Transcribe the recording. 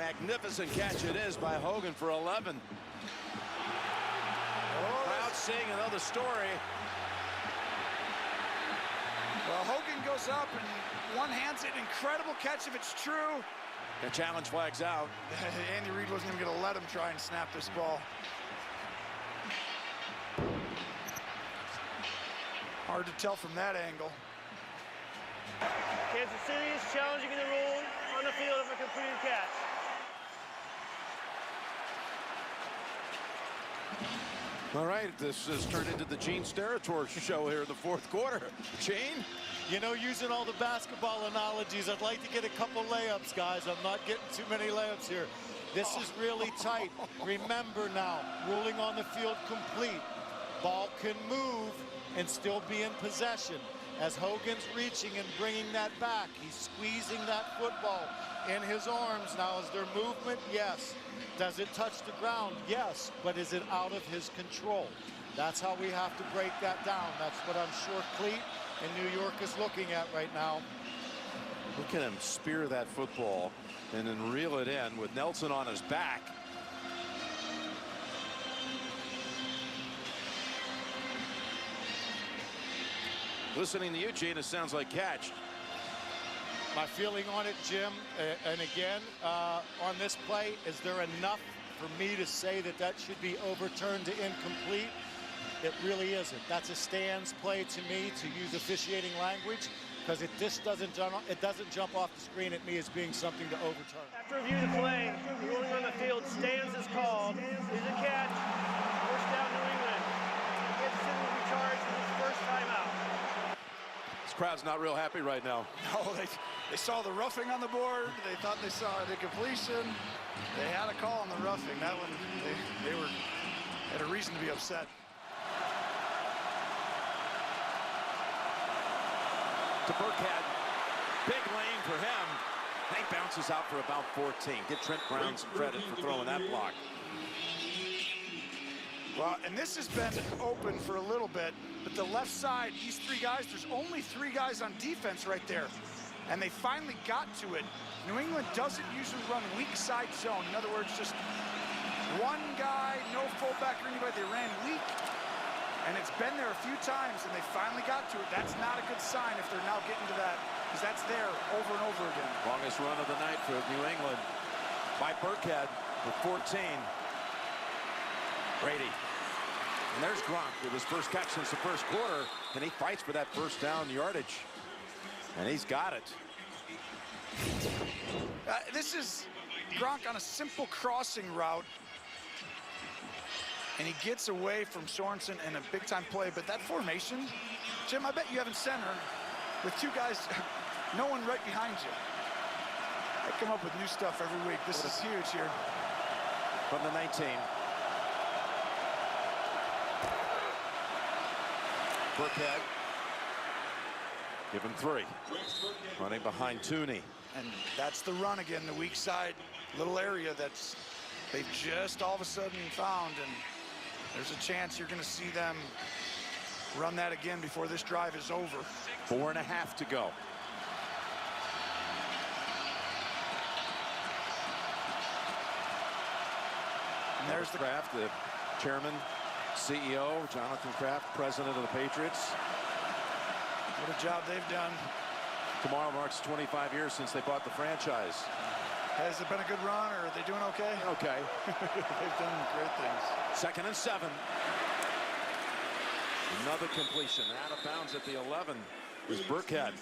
magnificent catch it is by Hogan for 11. Crowd seeing another story. Well, Hogan goes up and one-hands it. Incredible catch if it's true. The challenge flag's out. Andy Reid wasn't even going to let him try and snap this ball. Hard to tell from that angle. Kansas City is challenging the rule on the field of a completed catch. All right, this has turned into the Gene Steratore show here in the fourth quarter. Gene? You know, using all the basketball analogies, I'd like to get a couple layups, guys. I'm not getting too many layups here. This is really tight. Remember now, ruling on the field complete. Ball can move and still be in possession. As Hogan's reaching and bringing that back, he's squeezing that football in his arms. Now, is there movement? Yes. Does it touch the ground? Yes. But is it out of his control? That's how we have to break that down. That's what I'm sure Cleat in New York is looking at right now. Look at him spear that football and then reel it in with Nelson on his back. Listening to you, Gene, it sounds like catch. My feeling on it, Jim, and again, on this play, is there enough for me to say that that should be overturned to incomplete? It really isn't. That's a stands play to me, to use officiating language, because it just doesn't jump off the screen at me as being something to overturn. After review of the play, the ruling on the field, stands is called. Is a catch. First down, New England. Kansas City will be charged with his first timeout. This crowd's not real happy right now. No, they saw the roughing on the board. They thought they saw the completion. They had a call on the roughing. That one, they had a reason to be upset. To Burkhead, big lane for him. He bounces out for about 14. Give Trent Brown some credit for throwing that block. Well, and this has been open for a little bit, but the left side, these three guys, there's only three guys on defense right there, and they finally got to it. New England doesn't usually run weak side zone. In other words, just one guy, no fullback or anybody. They ran weak. And it's been there a few times, and they finally got to it. That's not a good sign if they're now getting to that, because that's there over and over again. Longest run of the night for New England by Burkhead for 14. Brady. And there's Gronk with his first catch since the first quarter, and he fights for that first down yardage. And he's got it. This is Gronk on a simple crossing route. And he gets away from Sorensen in a big-time play. But that formation, Jim, I bet you have in center with two guys, no one right behind you. They come up with new stuff every week. This is huge here. From the 19. Burkhead. Give him 3. Running behind Tooney. And that's the run again, the weak side little area that's they've just all of a sudden found. And there's a chance you're going to see them run that again before this drive is over. 4.5 to go. And there's the Kraft, the chairman, CEO, Jonathan Kraft, president of the Patriots. What a job they've done. Tomorrow marks 25 years since they bought the franchise. Has it been a good run, or are they doing okay? Okay. They've done great things. 2nd and 7. Another completion. Out of bounds at the 11 is Burkhead.